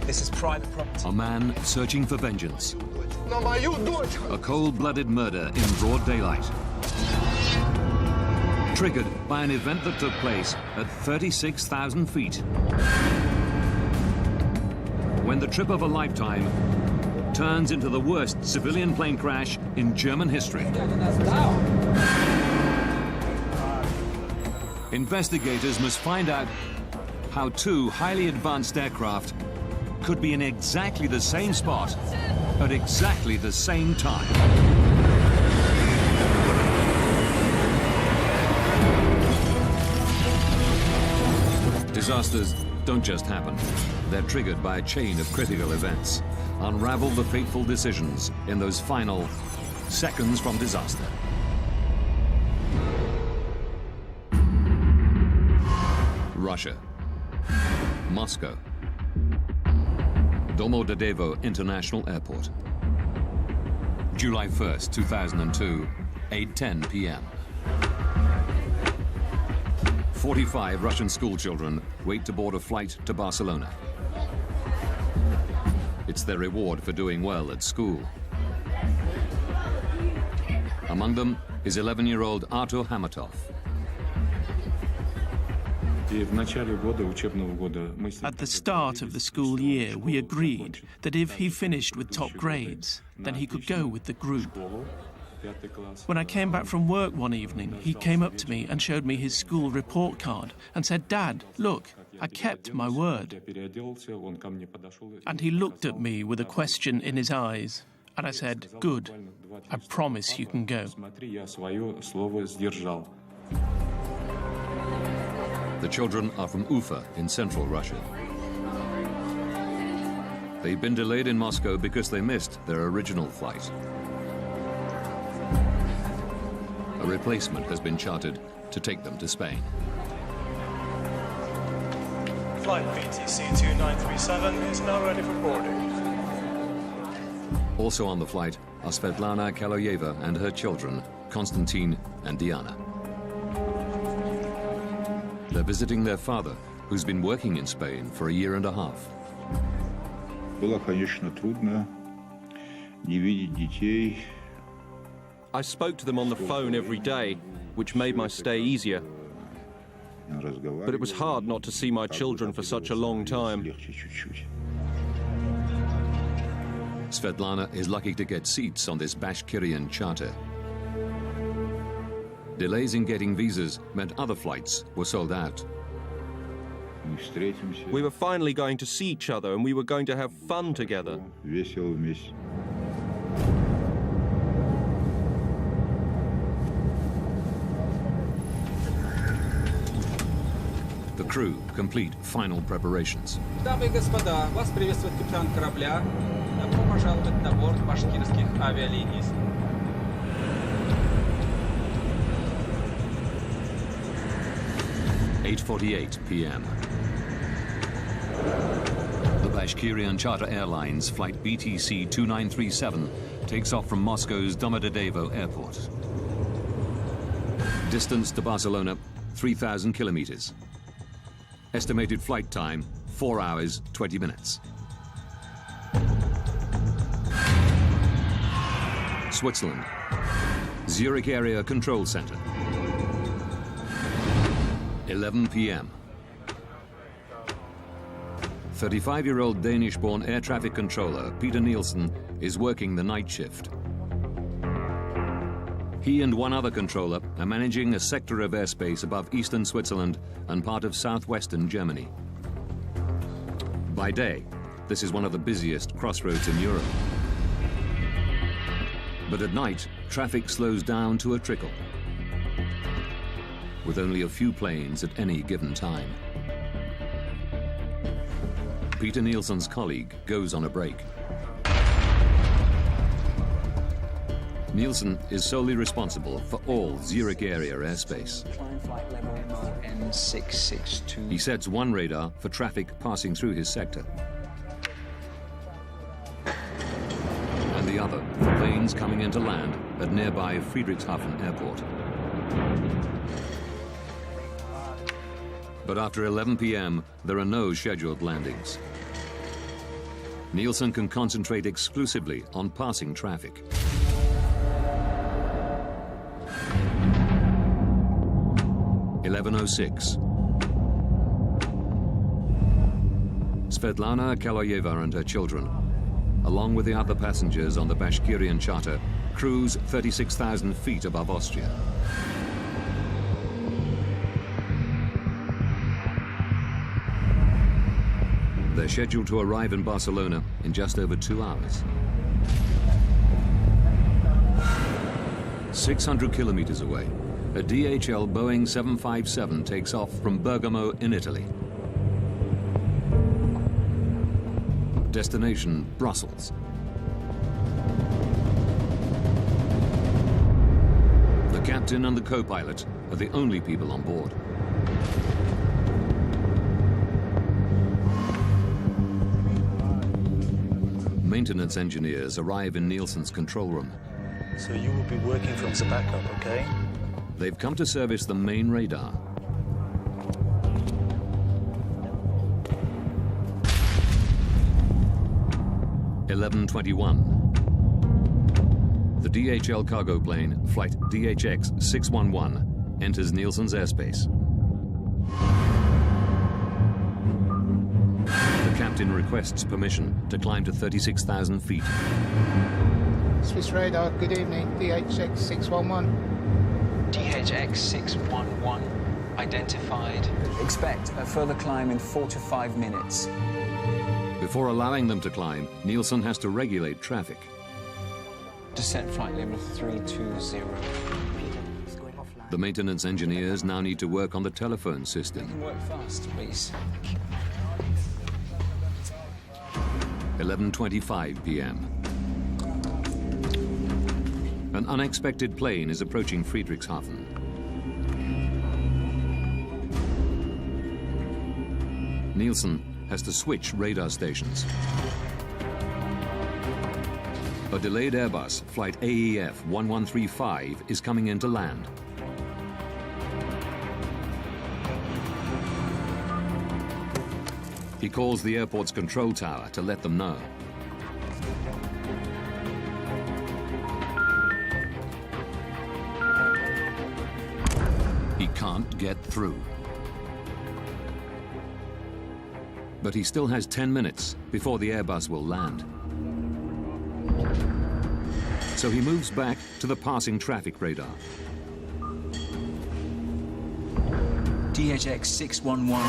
This is private property. A man searching for vengeance. A cold-blooded murder in broad daylight. Triggered by an event that took place at 36,000 feet. When the trip of a lifetime turns into the worst civilian plane crash in German history. Investigators must find out how two highly advanced aircraft could be in exactly the same spot at exactly the same time. Disasters don't just happen. They're triggered by a chain of critical events. Unravel the fateful decisions in those final seconds from disaster. Russia. Moscow. Domodedovo International Airport. July 1st, 2002, 8:10 p.m. 45 Russian schoolchildren wait to board a flight to Barcelona. It's their reward for doing well at school. Among them is 11-year-old Artur Hamatov. At the start of the school year, we agreed that if he finished with top grades, then he could go with the group. When I came back from work one evening, he came up to me and showed me his school report card and said, "Dad, look, I kept my word." And he looked at me with a question in his eyes, and I said, "Good, I promise you can go." The children are from Ufa in central Russia. They've been delayed in Moscow because they missed their original flight. A replacement has been chartered to take them to Spain. Flight BTC 2937 is now ready for boarding. Also on the flight are Svetlana Kaloyeva and her children, Konstantin and Diana. They're visiting their father, who's been working in Spain for a year and a half. I spoke to them on the phone every day, which made my stay easier. But it was hard not to see my children for such a long time. Svetlana is lucky to get seats on this Bashkirian charter. Delays in getting visas meant other flights were sold out. We were finally going to see each other and we were going to have fun together. The crew complete final preparations. Дамы и господа, вас приветствует капитан корабля. Добро пожаловать на борт башкирских авиалиний. 8:48 p.m. The Bashkirian Charter Airlines flight BTC 2937 takes off from Moscow's Domodedovo Airport. Distance to Barcelona, 3,000 kilometers. Estimated flight time, 4 hours, 20 minutes. Switzerland. Zurich Area Control Center. 11 p.m. 35-year-old Danish-born air traffic controller Peter Nielsen is working the night shift. He and one other controller are managing a sector of airspace above eastern Switzerland and part of southwestern Germany. By day, this is one of the busiest crossroads in Europe. But at night, traffic slows down to a trickle, with only a few planes at any given time. Peter Nielsen's colleague goes on a break. Nielsen is solely responsible for all Zurich area airspace. He sets one radar for traffic passing through his sector, and the other for planes coming into land at nearby Friedrichshafen Airport. But after 11 p.m., there are no scheduled landings. Nielsen can concentrate exclusively on passing traffic. (11:06). Svetlana Kaloyeva and her children, along with the other passengers on the Bashkirian charter, cruise 36,000 feet above Austria. They're scheduled to arrive in Barcelona in just over 2 hours. 600 kilometers away, a DHL Boeing 757 takes off from Bergamo in Italy. Destination, Brussels. The captain and the co-pilot are the only people on board. Maintenance engineers arrive in Nielsen's control room. So you will be working from the backup, okay? They've come to service the main radar. (11:21). The DHL cargo plane, flight DHX 611, enters Nielsen's airspace. The captain requests permission to climb to 36,000 feet. Swiss radar, good evening, DHX 611. DHX 611 identified. Expect a further climb in 4 to 5 minutes. Before allowing them to climb, Nielsen has to regulate traffic. Descent flight level 320. The maintenance engineers now need to work on the telephone system. Work fast, please. 11:25 p.m. An unexpected plane is approaching Friedrichshafen. Nielsen has to switch radar stations. A delayed Airbus, flight AEF 1135, is coming in to land. He calls the airport's control tower to let them know. He can't get through. But he still has 10 minutes before the Airbus will land. So he moves back to the passing traffic radar. DHX 611.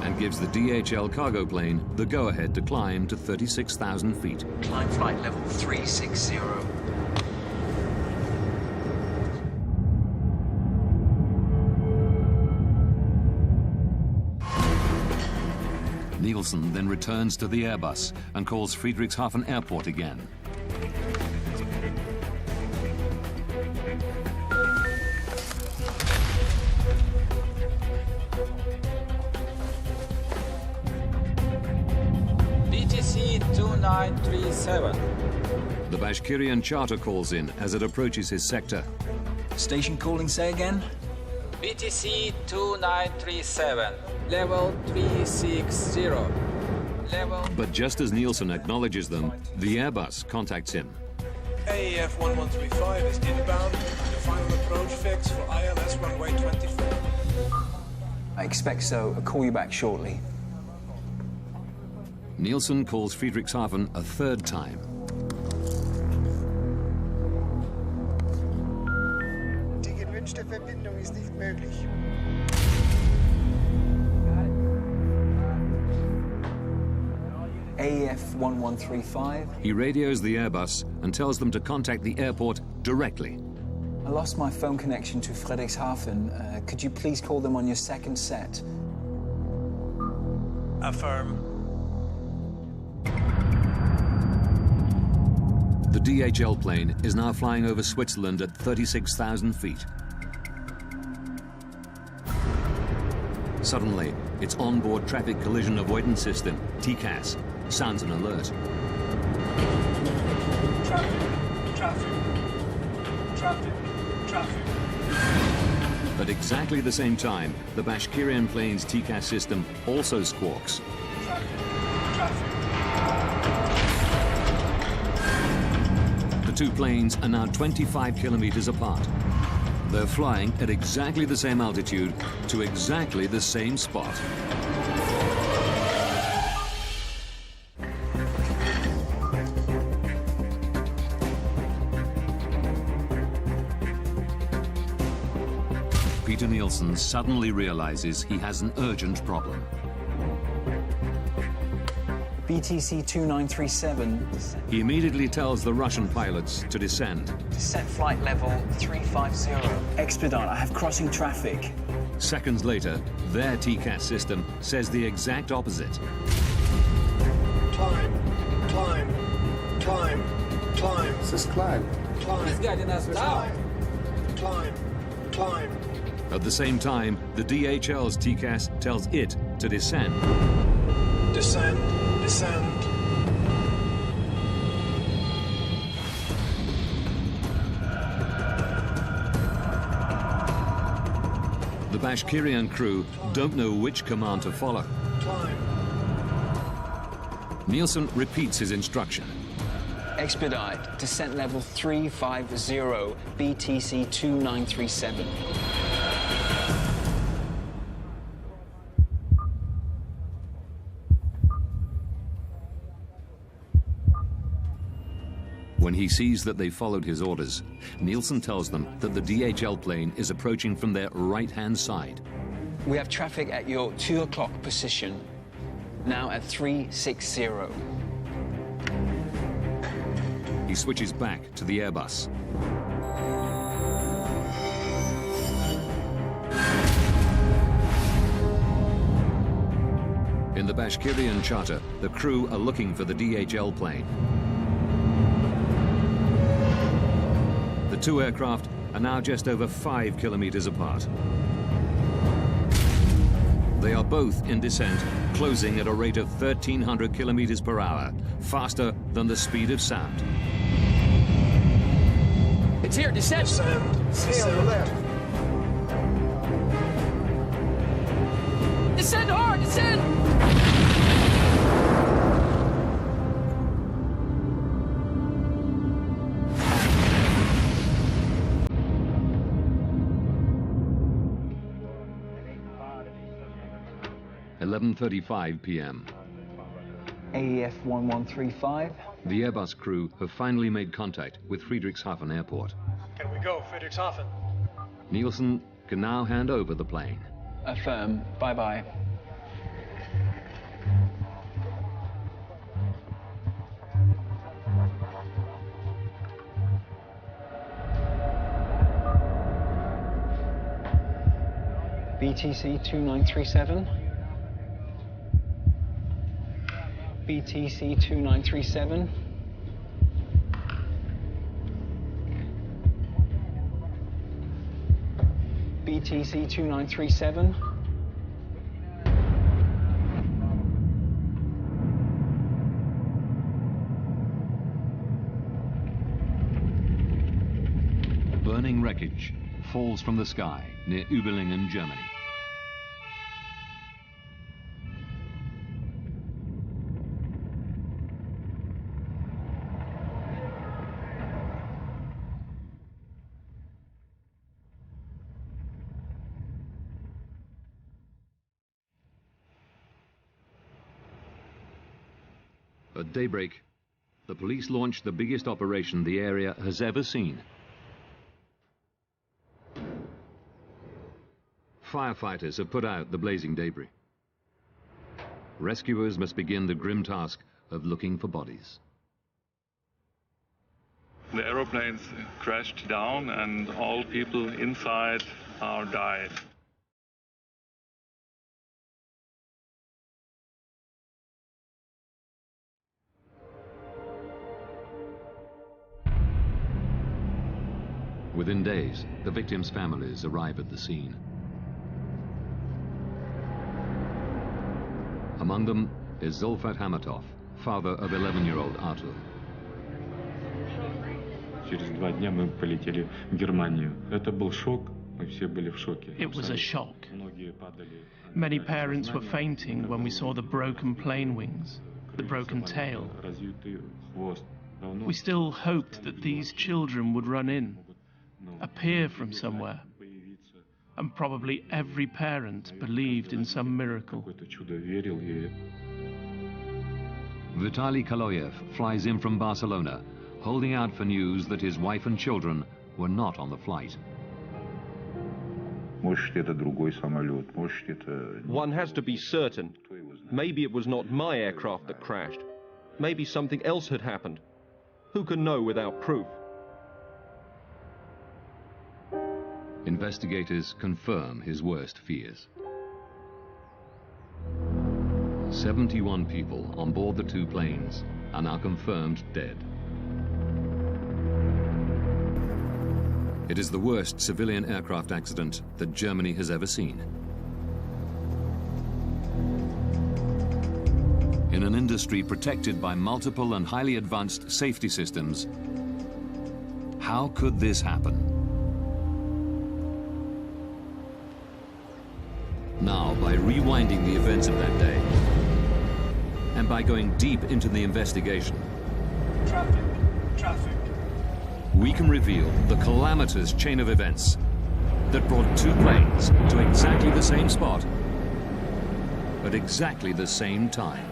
And gives the DHL cargo plane the go-ahead to climb to 36,000 feet. Climb flight level 360. Nielsen then returns to the Airbus and calls Friedrichshafen Airport again. BTC 2937. The Bashkirian charter calls in as it approaches his sector. Station calling, say again? BTC 2937. Level 360. Level... But just as Nielsen acknowledges them, the Airbus contacts him. AEF 1135 is inbound. The final approach fix for ILS runway 24. I expect so. I'll call you back shortly. Nielsen calls Friedrichshafen a third time. Die gewünschte Verbindung ist nicht möglich. AEF 1135. He radios the Airbus and tells them to contact the airport directly. I lost my phone connection to Friedrichshafen. Could you please call them on your second set? Affirm. The DHL plane is now flying over Switzerland at 36,000 feet. Suddenly, its onboard traffic collision avoidance system, TCAS, sounds an alert. Traffic. At exactly the same time, the Bashkirian plane's TCAS system also squawks. Traffic. two planes are now 25 kilometers apart. They're flying at exactly the same altitude to exactly the same spot. Peter Nielsen suddenly realizes he has an urgent problem. BTC 2937. He immediately tells the Russian pilots to descend. Descent flight level 350. Expedite, I have crossing traffic. Seconds later, their TCAS system says the exact opposite. Climb, climb, climb, climb. This is climb. Climb, climb, climb. At the same time, the DHL's TCAS tells it to descend. Descend, descend. The Bashkirian crew don't know which command to follow. Climb. Nielsen repeats his instruction. Expedite, descent level 350, BTC 2937. When he sees that they followed his orders, Nielsen tells them that the DHL plane is approaching from their right-hand side. We have traffic at your 2 o'clock position, now at 360. He switches back to the Airbus. In the Bashkirian charter, the crew are looking for the DHL plane. The two aircraft are now just over 5 kilometers apart. They are both in descent, closing at a rate of 1,300 kilometers per hour, faster than the speed of sound. It's here, descent! Descend, Stay on the left. Descend hard, descend! 11:35 p.m. AEF 1135. The Airbus crew have finally made contact with Friedrichshafen Airport. Can we go, Friedrichshafen? Nielsen can now hand over the plane. Affirm, bye-bye. BTC 2937. BTC 2937. BTC 2937. Burning wreckage falls from the sky near Überlingen, Germany. At daybreak, the police launched the biggest operation the area has ever seen. Firefighters have put out the blazing debris. Rescuers must begin the grim task of looking for bodies. The aeroplanes crashed down and all people inside are died. Within days, the victims' families arrive at the scene. Among them is Zulfat Hamatov, father of 11-year-old Artur. Через 2 дня мы полетели в Германию. Это был шок. Мы все были в шоке. It was a shock. Многие падали. Many parents were fainting when we saw the broken plane wings, the broken tail. Разъютый хвост. We still hoped that these children would run in, appear from somewhere. And probably every parent believed in some miracle. Vitaly Kaloyev flies in from Barcelona, holding out for news that his wife and children were not on the flight. One has to be certain. Maybe it was not my aircraft that crashed. Maybe something else had happened. Who can know without proof? Investigators confirm his worst fears. 71 people on board the two planes are now confirmed dead. It is the worst civilian aircraft accident that Germany has ever seen. In an industry protected by multiple and highly advanced safety systems, how could this happen? Now, by rewinding the events of that day, and by going deep into the investigation, Traffic. we can reveal the calamitous chain of events that brought two planes to exactly the same spot at exactly the same time.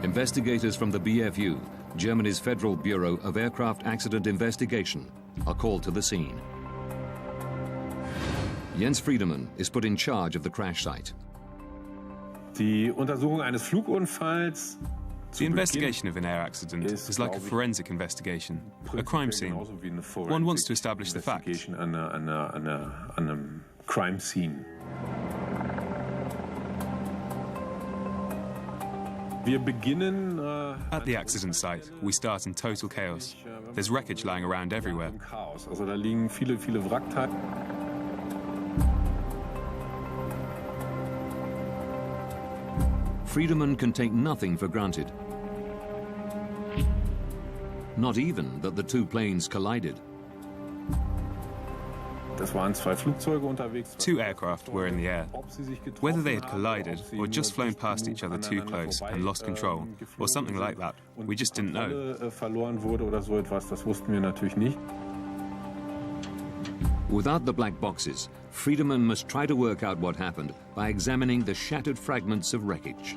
Investigators from the BFU, Germany's Federal Bureau of Aircraft Accident Investigation, are called to the scene. Jens Friedemann is put in charge of the crash site. Die Untersuchung eines Flugunfalls. The investigation of an air accident is like a forensic investigation, a crime scene. One wants to establish the facts. An crime scene. Wir beginnen at the accident site. We start in total chaos. There's wreckage lying around everywhere. Also da liegen viele Wrackteile. Friedemann can take nothing for granted. Not even that the two planes collided. Two aircraft were in the air. Whether they had collided or just flown past each other too close and lost control, or something like that, we just didn't know. Without the black boxes, Friedemann must try to work out what happened by examining the shattered fragments of wreckage.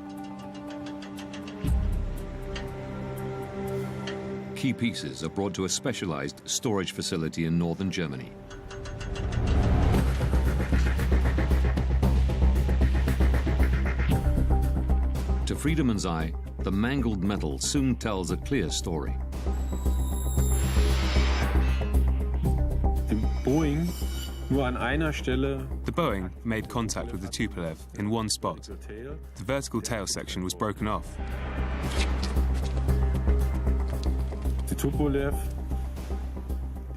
Key pieces are brought to a specialized storage facility in northern Germany. To Friedemann's eye, the mangled metal soon tells a clear story. The Boeing made contact with the Tupolev in one spot. The vertical tail section was broken off. The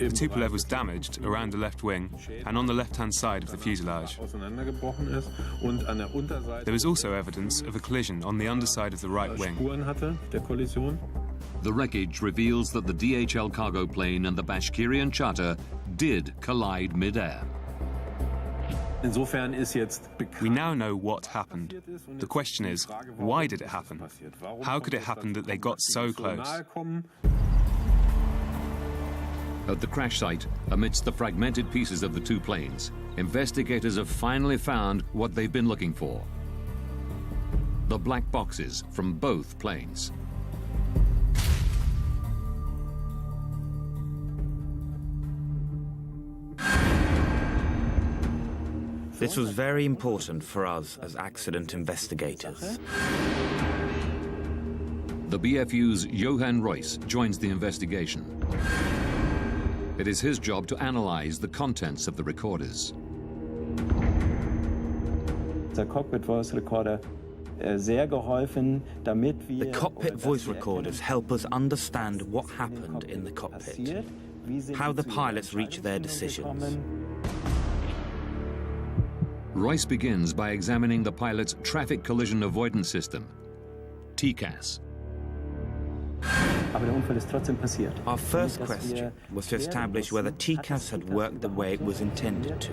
Tupolev was damaged around the left wing and on the left-hand side of the fuselage. There was also evidence of a collision on the underside of the right wing. The wreckage reveals that the DHL cargo plane and the Bashkirian charter did collide mid-air. We now know what happened. The question is, why did it happen? How could it happen that they got so close? At the crash site, amidst the fragmented pieces of the two planes, investigators have finally found what they've been looking for: the black boxes from both planes. This was very important for us as accident investigators. The BFU's Johann Reuss joins the investigation. It is his job to analyze the contents of the recorders. The cockpit voice recorders help us understand what happened in the cockpit, how the pilots reach their decisions. Reuss begins by examining the pilot's traffic collision avoidance system, TCAS. Our first question was to establish whether TCAS had worked the way it was intended to,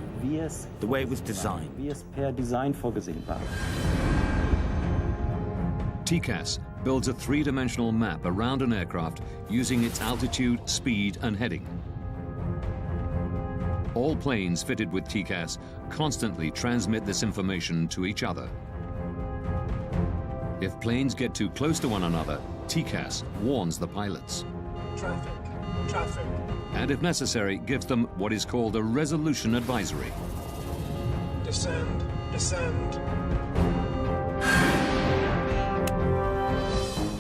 the way it was designed. TCAS builds a three-dimensional map around an aircraft using its altitude, speed, and heading. All planes fitted with TCAS constantly transmit this information to each other. If planes get too close to one another, TCAS warns the pilots. Traffic, traffic. And if necessary, gives them what is called a resolution advisory. Descend, descend.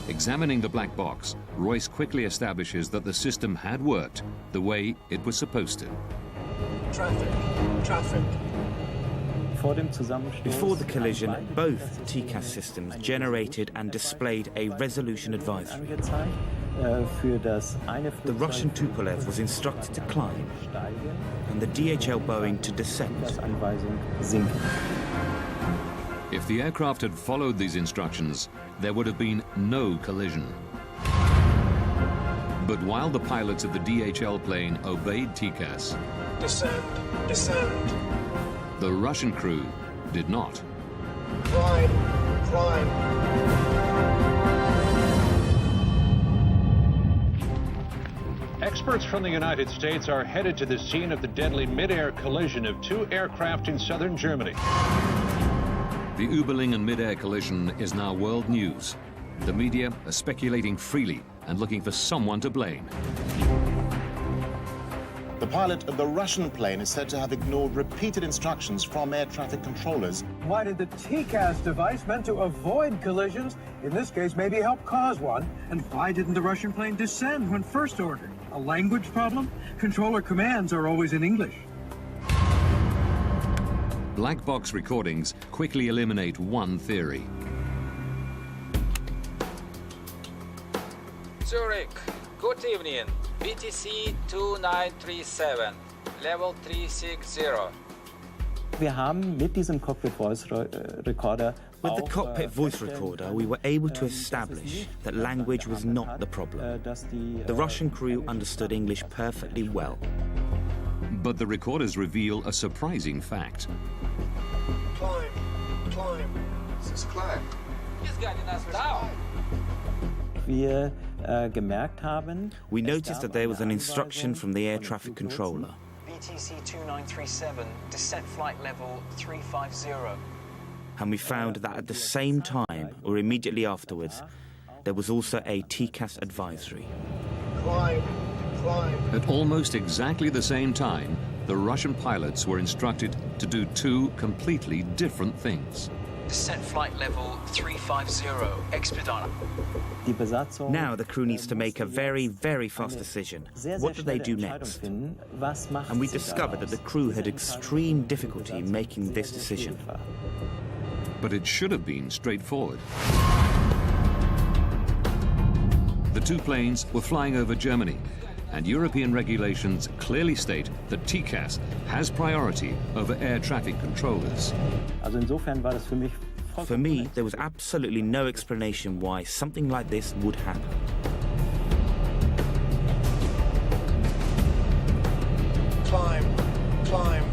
Examining the black box, Royce quickly establishes that the system had worked the way it was supposed to. Traffic, traffic. Before the collision, both TCAS systems generated and displayed a resolution advisory. The Russian Tupolev was instructed to climb, and the DHL Boeing to descend. If the aircraft had followed these instructions, there would have been no collision. But while the pilots of the DHL plane obeyed TCAS, Descend, descend. the Russian crew did not. Climb, climb. Experts from the United States are headed to the scene of the deadly mid-air collision of two aircraft in southern Germany. The Überlingen mid-air collision is now world news. The media are speculating freely and looking for someone to blame. The pilot of the Russian plane is said to have ignored repeated instructions from air traffic controllers. Why did the TCAS device meant to avoid collisions, in this case maybe help cause one? And why didn't the Russian plane descend when first ordered? A language problem? Controller commands are always in English. Black box recordings quickly eliminate one theory. Zurich, good evening. BTC 2937, level 360. Wir haben mit diesem Cockpit Voice Recorder With the cockpit voice recorder, we were able to establish that language was not the problem. The Russian crew understood English perfectly well. But the recorders reveal a surprising fact. Climb, climb. This is climb. He's getting us down. We noticed that there was an instruction from the air traffic controller. BTC 2937, descent flight level 350. And we found that at the same time, or immediately afterwards, there was also a TCAS advisory. Climb, climb. At almost exactly the same time, the Russian pilots were instructed to do two completely different things. Descent flight level 350, expedite. Now the crew needs to make a very, very fast decision. What do they do next? And we discovered that the crew had extreme difficulty making this decision. But it should have been straightforward. The two planes were flying over Germany, and European regulations clearly state that TCAS has priority over air traffic controllers. For me, there was absolutely no explanation why something like this would happen. Climb, climb.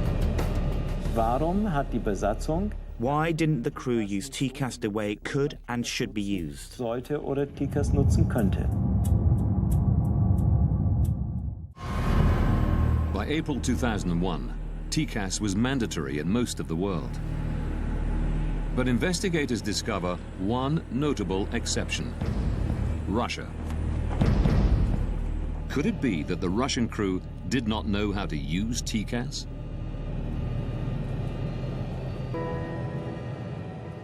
Why didn't the crew use TCAS the way it could and should be used? By April 2001, TCAS was mandatory in most of the world. But investigators discover one notable exception: Russia. Could it be that the Russian crew did not know how to use TCAS?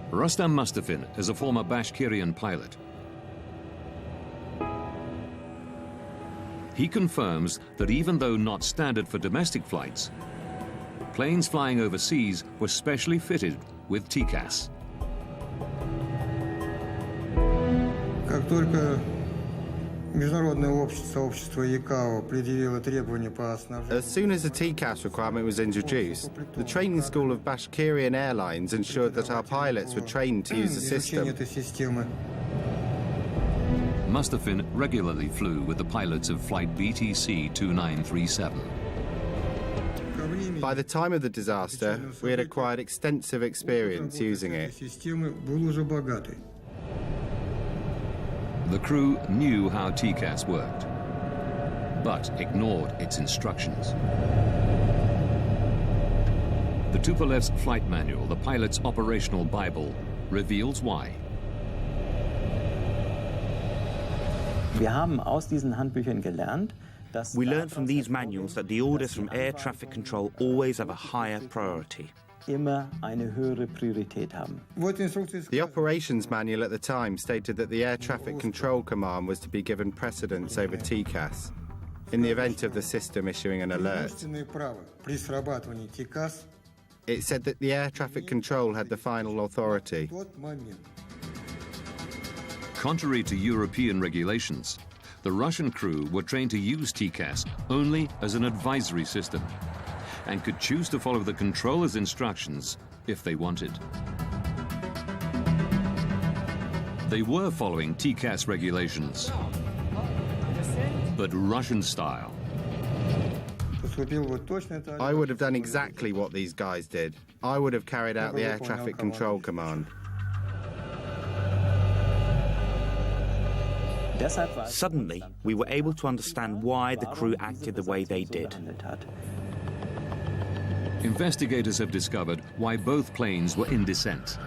Rustam Mustafin is a former Bashkirian pilot. He confirms that even though not standard for domestic flights, planes flying overseas were specially fitted with TCAS. Как только As soon as the TCAS requirement was introduced, the training school of Bashkirian Airlines ensured that our pilots were trained to use the system. Mustafin regularly flew with the pilots of flight BTC 2937. By the time of the disaster, we had acquired extensive experience using it. The crew knew how TCAS worked, but ignored its instructions. The Tupolev's flight manual, the pilot's operational Bible, reveals why. Wir haben aus diesen Handbüchern gelernt, dass we learned from these manuals that the orders from air traffic control always have a higher priority. immer eine höhere Priorität haben. The operations manual at the time stated that the Air Traffic Control Command was to be given precedence over TCAS in the event of the system issuing an alert. It said that the air traffic control had the final authority. Contrary to European regulations, the Russian crew were trained to use TCAS only as an advisory system and could choose to follow the controller's instructions if they wanted. They were following TCAS regulations, but Russian style. I would have done exactly what these guys did. I would have carried out the air traffic control command. Suddenly, we were able to understand why the crew acted the way they did. Investigators have discovered why both planes were in descent.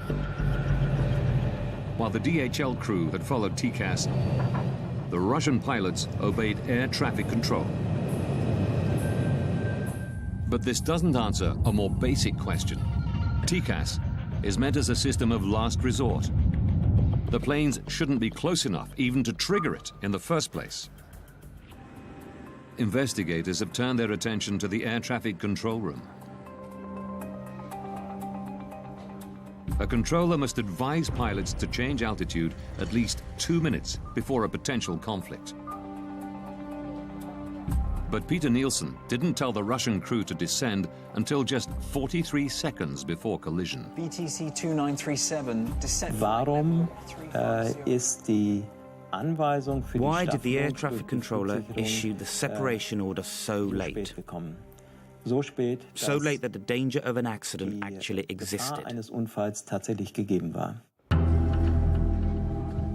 While the DHL crew had followed TCAS, the Russian pilots obeyed air traffic control. But this doesn't answer a more basic question. TCAS is meant as a system of last resort. The planes shouldn't be close enough even to trigger it in the first place. Investigators have turned their attention to the air traffic control room. A controller must advise pilots to change altitude at least 2 minutes before a potential conflict. But Peter Nielsen didn't tell the Russian crew to descend until just 43 seconds before collision. BTC 2937, descent. Warum ist die Anweisung für die Why did the air traffic controller issue the separation order so late? So spät, so late that the danger of an accident actually existed. Eines Unfalls tatsächlich gegeben war.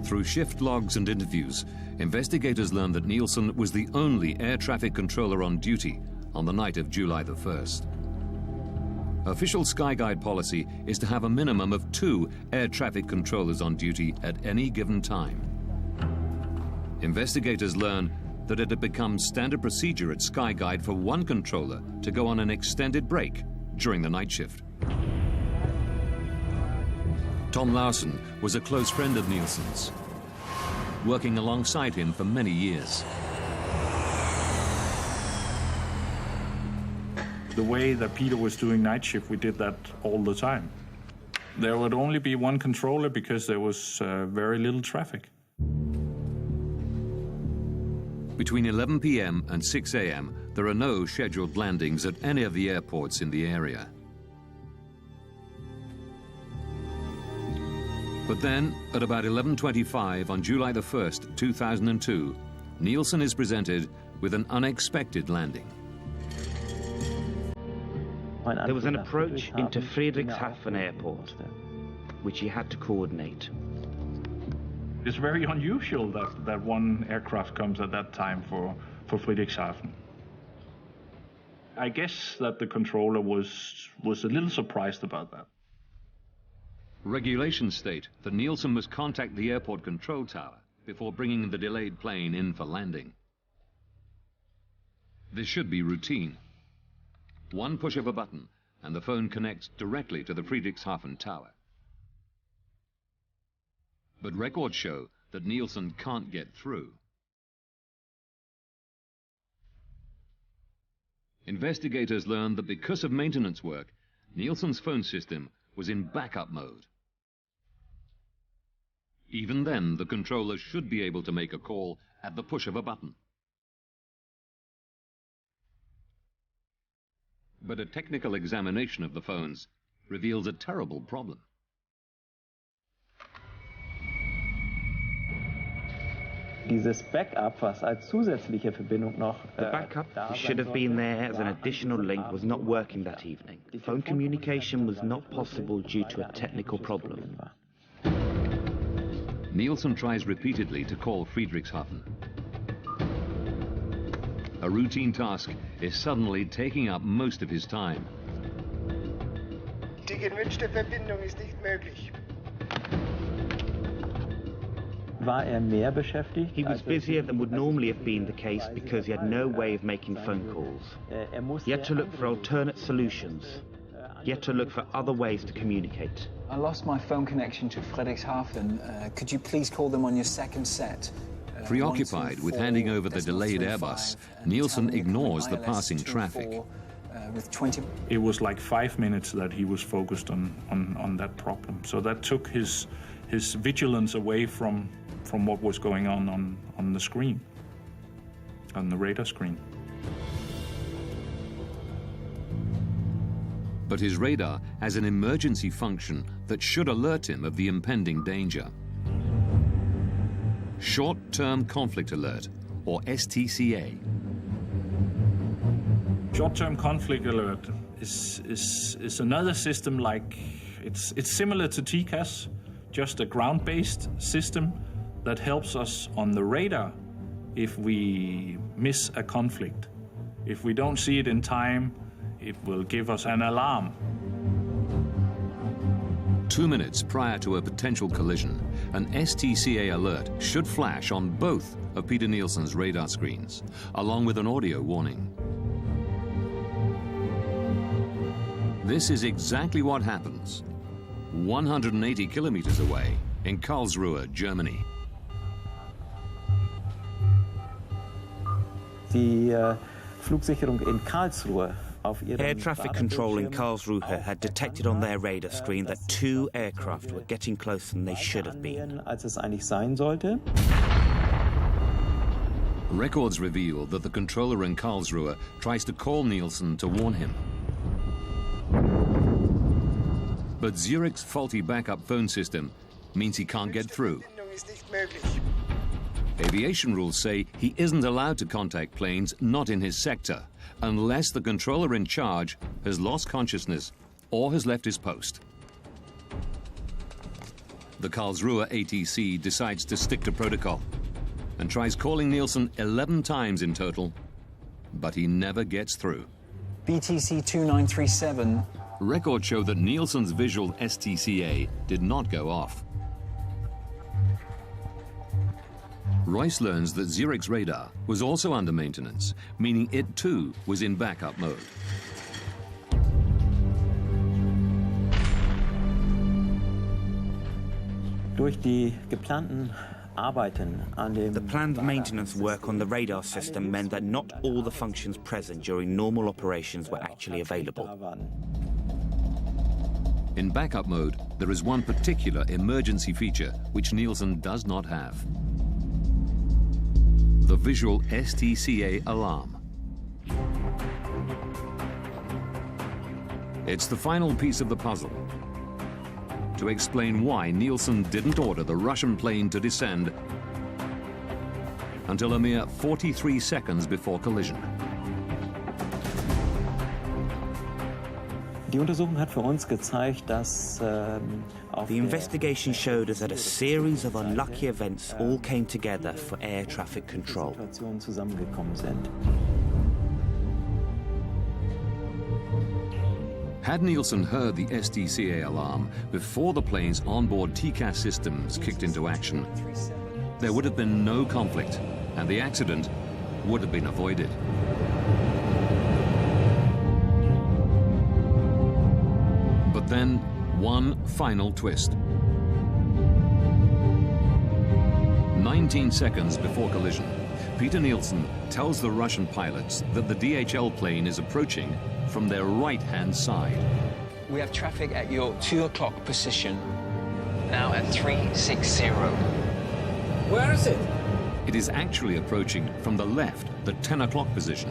Through shift logs and interviews, investigators learned that Nielsen was the only air traffic controller on duty on the night of July the 1st. Official Skyguide policy is to have a minimum of 2 air traffic controllers on duty at any given time. Investigators learned that it had become standard procedure at Skyguide for one controller to go on an extended break during the night shift. Tom Larsen was a close friend of Nielsen's, working alongside him for many years. The way that Peter was doing night shift, we did that all the time. There would only be one controller because there was very little traffic. Between 11 p.m. and 6 a.m., there are no scheduled landings at any of the airports in the area. But then, at about 11:25 on July the 1st, 2002, Nielsen is presented with an unexpected landing. There was an approach into Friedrichshafen Airport, which he had to coordinate. It's very unusual that one aircraft comes at that time for Friedrichshafen. I guess that the controller was a little surprised about that. Regulations state that Nielsen must contact the airport control tower before bringing the delayed plane in for landing. This should be routine. One push of a button and the phone connects directly to the Friedrichshafen tower. But records show that Nielsen can't get through. Investigators learned that because of maintenance work, Nielsen's phone system was in backup mode. Even then, the controller should be able to make a call at the push of a button. But a technical examination of the phones reveals a terrible problem. Dieses Backup, was als zusätzliche Verbindung noch The backup should have been there as an additional link was not working that evening. Phone communication was not possible due to a technical problem. Nielsen tries repeatedly to call Friedrichshafen. A routine task is suddenly taking up most of his time. Die gewünschte Verbindung ist nicht möglich. War mehr beschäftigt? He was busier than would normally have been the case because he had no way of making phone calls. He had to look for alternate solutions. He had to look for other ways to communicate. I lost my phone connection to Friedrichshafen. Could you please call them on your second set? Preoccupied with handing over the delayed Airbus, Nielsen ignores the passing traffic. It was like 5 minutes that he was focused on that problem. So that took his vigilance away from what was going on the screen, on the radar screen. But his radar has an emergency function that should alert him of the impending danger. Short-Term Conflict Alert, or STCA. Short-term conflict alert is another system like it's similar to TCAS, just a ground-based system that helps us on the radar if we miss a conflict. If we don't see it in time, it will give us an alarm. 2 minutes prior to a potential collision, an STCA alert should flash on both of Peter Nielsen's radar screens, along with an audio warning. This is exactly what happens 180 kilometers away in Karlsruhe, Germany. Die Flugsicherung in Karlsruhe. Air traffic control in Karlsruhe had detected on their radar screen that 2 aircraft were getting closer than they should have been. Als es eigentlich sein sollte. Records reveal that the controller in Karlsruhe tries to call Nielsen to warn him. But Zurich's faulty backup phone system means he can't get through. Aviation rules say he isn't allowed to contact planes not in his sector unless the controller in charge has lost consciousness or has left his post. The Karlsruhe ATC decides to stick to protocol and tries calling Nielsen 11 times in total, but he never gets through. BTC 2937. Records show that Nielsen's visual STCA did not go off. Royce learns that Zurich's radar was also under maintenance, meaning it too was in backup mode. Durch die geplanten Arbeiten an dem The planned maintenance work on the radar system meant that not all the functions present during normal operations were actually available. In backup mode, there is one particular emergency feature which Nielsen does not have. The visual STCA alarm. It's the final piece of the puzzle to explain why Nielsen didn't order the Russian plane to descend until a mere 43 seconds before collision. Die Untersuchung hat für uns gezeigt, dass the investigation showed us that a series of unlucky events all came together for air traffic control. zusammengekommen sind. Had Nielsen heard the STCA alarm before the plane's onboard TCAS systems kicked into action, there would have been no conflict and the accident would have been avoided. But then, one final twist. 19 seconds before collision, Peter Nielsen tells the Russian pilots that the DHL plane is approaching from their right-hand side. We have traffic at your 2 o'clock position, now at 360. Where is it? It is actually approaching from the left, the 10 o'clock position.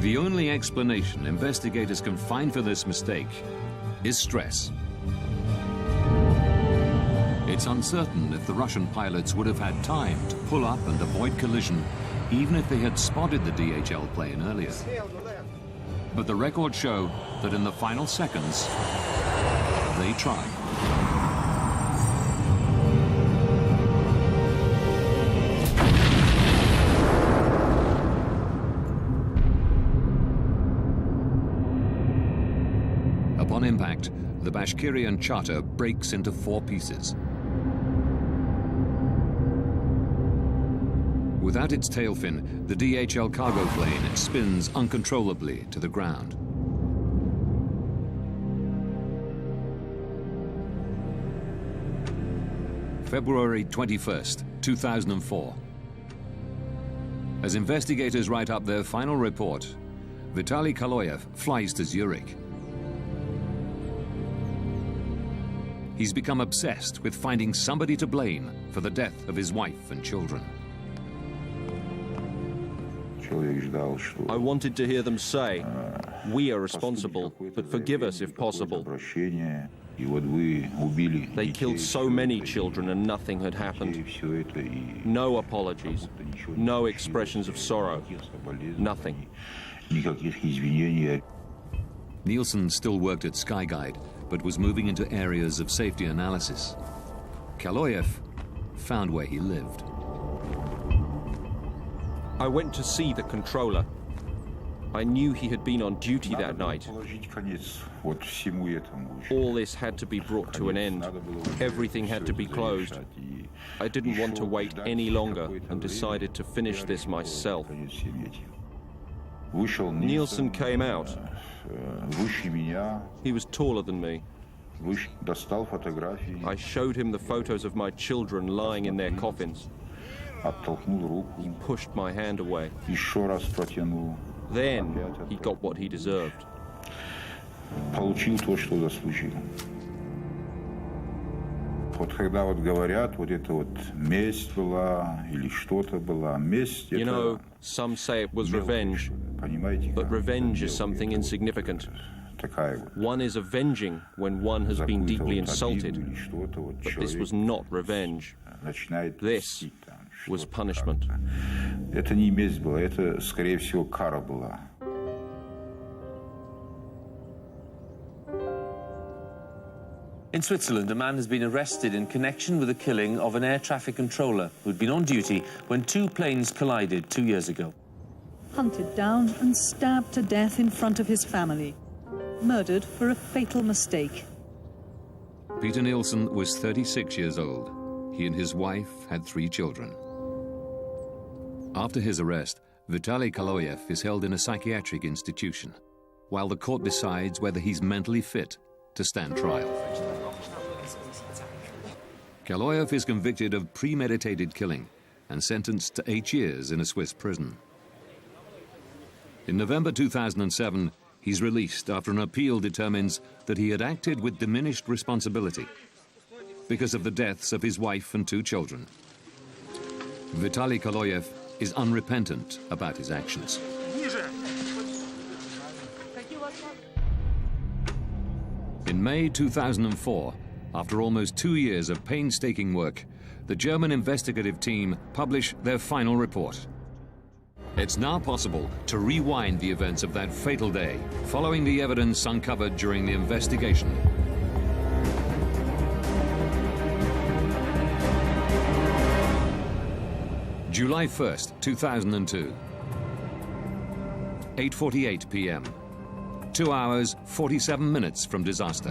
The only explanation investigators can find for this mistake is stress. It's uncertain if the Russian pilots would have had time to pull up and avoid collision, even if they had spotted the DHL plane earlier. But the records show that in the final seconds, they tried. Upon impact, the Bashkirian charter breaks into 4 pieces. Without its tail fin, the DHL cargo plane spins uncontrollably to the ground. February 21st, 2004. As investigators write up their final report, Vitaly Kaloyev flies to Zurich. He's become obsessed with finding somebody to blame for the death of his wife and children. I wanted to hear them say, "We are responsible, but forgive us if possible." They killed so many children and nothing had happened. No apologies, no expressions of sorrow, nothing. Nielsen still worked at Skyguide, but was moving into areas of safety analysis. Kaloyev found where he lived. I went to see the controller. I knew he had been on duty that night. All this had to be brought to an end. Everything had to be closed. I didn't want to wait any longer and decided to finish this myself. Nielsen came out. He was taller than me. I showed him the photos of my children lying in their coffins. He pushed my hand away. Then he got what he deserved. You know, some say it was revenge, but revenge is something insignificant. One is avenging when one has been deeply insulted, but this was not revenge. This was punishment. Это не месть была, это, скорее всего, кара была. In Switzerland, a man has been arrested in connection with the killing of an air traffic controller who'd been on duty when 2 planes collided 2 years ago. Hunted down and stabbed to death in front of his family. Murdered for a fatal mistake. Peter Nielsen was 36 years old. He and his wife had 3 children. After his arrest, Vitaly Kaloyev is held in a psychiatric institution, while the court decides whether he's mentally fit to stand trial. Kaloyev is convicted of premeditated killing and sentenced to 8 years in a Swiss prison. In November 2007, he's released after an appeal determines that he had acted with diminished responsibility because of the deaths of his wife and 2 children. Vitaly Kaloyev is unrepentant about his actions. In May 2004, after almost 2 years of painstaking work, the German investigative team publish their final report. It's now possible to rewind the events of that fatal day, following the evidence uncovered during the investigation. July 1st, 2002. 8:48 p.m. 2 hours, 47 minutes from disaster.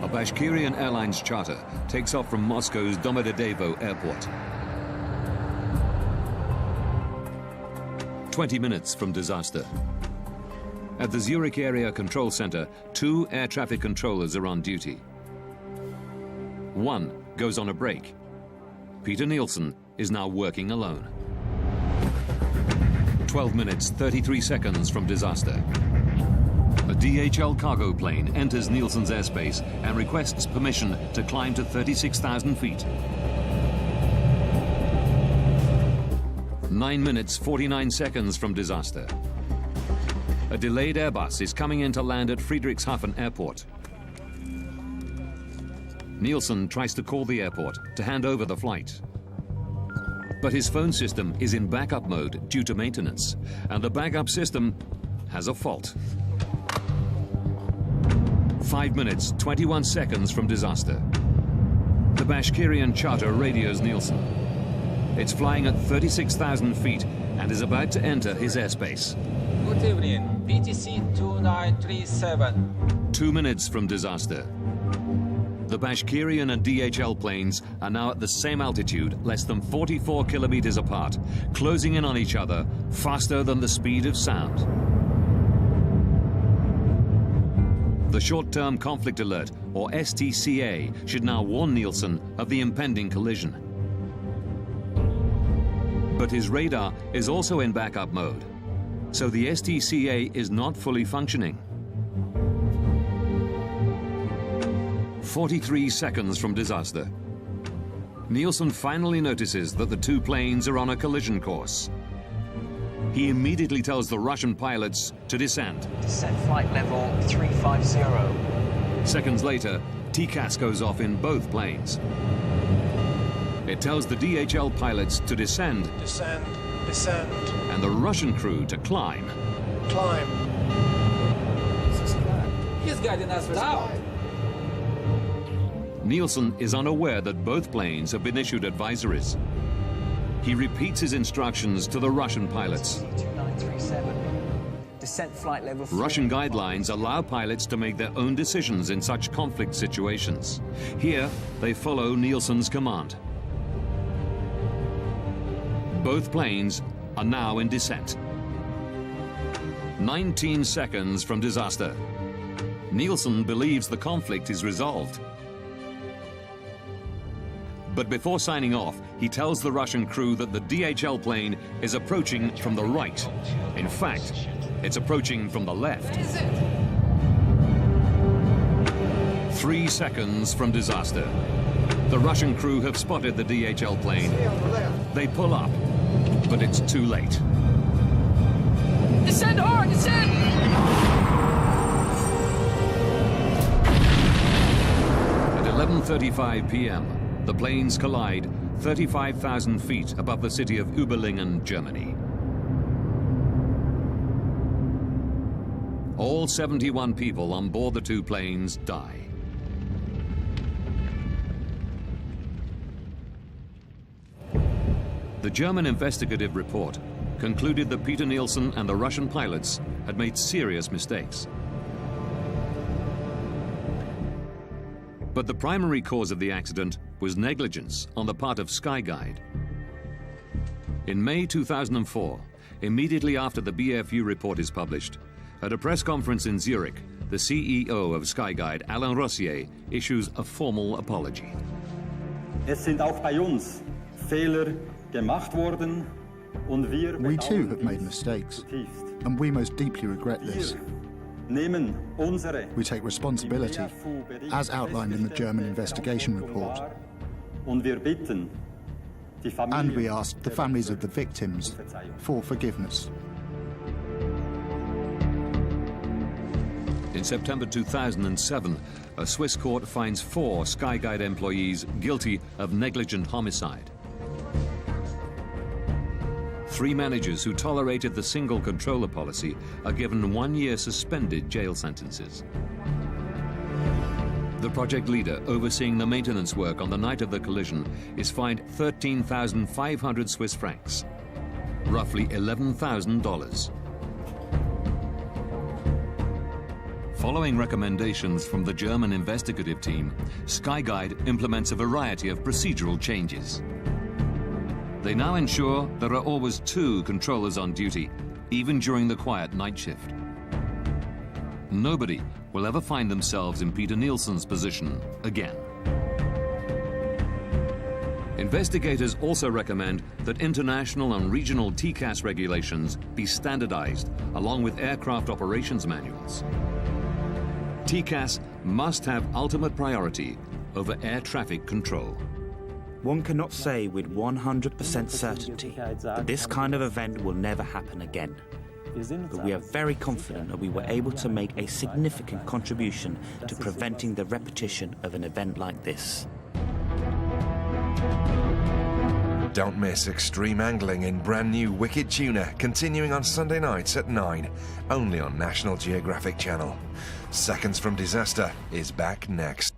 A Bashkirian Airlines charter takes off from Moscow's Domodedovo airport. 20 minutes from disaster. At the Zurich Area Control Center, 2 air traffic controllers are on duty. One goes on a break. Peter Nielsen is now working alone. 12 minutes, 33 seconds from disaster. A DHL cargo plane enters Nielsen's airspace and requests permission to climb to 36,000 feet. 9 minutes, 49 seconds from disaster. A delayed Airbus is coming in to land at Friedrichshafen Airport. Nielsen tries to call the airport to hand over the flight. But his phone system is in backup mode due to maintenance, and the backup system has a fault. 5 minutes, 21 seconds from disaster. The Bashkirian charter radios Nielsen. It's flying at 36,000 feet and is about to enter his airspace. Good evening, BTC 2937. 2 minutes from disaster. The Bashkirian and DHL planes are now at the same altitude, less than 44 kilometers apart, closing in on each other faster than the speed of sound. The Short-Term Conflict Alert, or STCA, should now warn Nielsen of the impending collision. But his radar is also in backup mode, so the STCA is not fully functioning. 43 seconds from disaster. Nielsen finally notices that the two planes are on a collision course. He immediately tells the Russian pilots to descend. Descent flight level 350. Seconds later, TCAS goes off in both planes. It tells the DHL pilots to descend. Descend, descend. And the Russian crew to climb. Climb. He's guiding us down. Nielsen is unaware that both planes have been issued advisories. He repeats his instructions to the Russian pilots. 2937. Descent flight level 3. Russian guidelines allow pilots to make their own decisions in such conflict situations. Here, they follow Nielsen's command. Both planes are now in descent. 19 seconds from disaster. Nielsen believes the conflict is resolved. But before signing off, he tells the Russian crew that the DHL plane is approaching from the right. In fact, it's approaching from the left. 3 seconds from disaster. The Russian crew have spotted the DHL plane. They pull up, but it's too late. Descend hard, descend! At 11:35 p.m., the planes collide 35,000 feet above the city of Überlingen, Germany. All 71 people on board the two planes die. The German investigative report concluded that Peter Nielsen and the Russian pilots had made serious mistakes. But the primary cause of the accident was negligence on the part of Skyguide. In May 2004, immediately after the BFU report is published, at a press conference in Zurich, the CEO of Skyguide, Alain Rossier, issues a formal apology. Es sind auch bei uns Fehler gemacht worden und wir We too have made mistakes, and we most deeply regret this. We take responsibility, as outlined in the German investigation report. And we ask the families of the victims for forgiveness. In September 2007, a Swiss court finds 4 Skyguide employees guilty of negligent homicide. 3 managers who tolerated the single controller policy are given 1-year suspended jail sentences. The project leader overseeing the maintenance work on the night of the collision is fined 13,500 Swiss francs, roughly $11,000. Following recommendations from the German investigative team, Skyguide implements a variety of procedural changes. They now ensure there are always 2 controllers on duty, even during the quiet night shift. Nobody will ever find themselves in Peter Nielsen's position again. Investigators also recommend that international and regional TCAS regulations be standardized, along with aircraft operations manuals. TCAS must have ultimate priority over air traffic control. One cannot say with 100% certainty that this kind of event will never happen again. But we are very confident that we were able to make a significant contribution to preventing the repetition of an event like this. Don't miss extreme angling in brand new Wicked Tuna, continuing on Sunday nights at 9, only on National Geographic Channel. Seconds from Disaster is back next.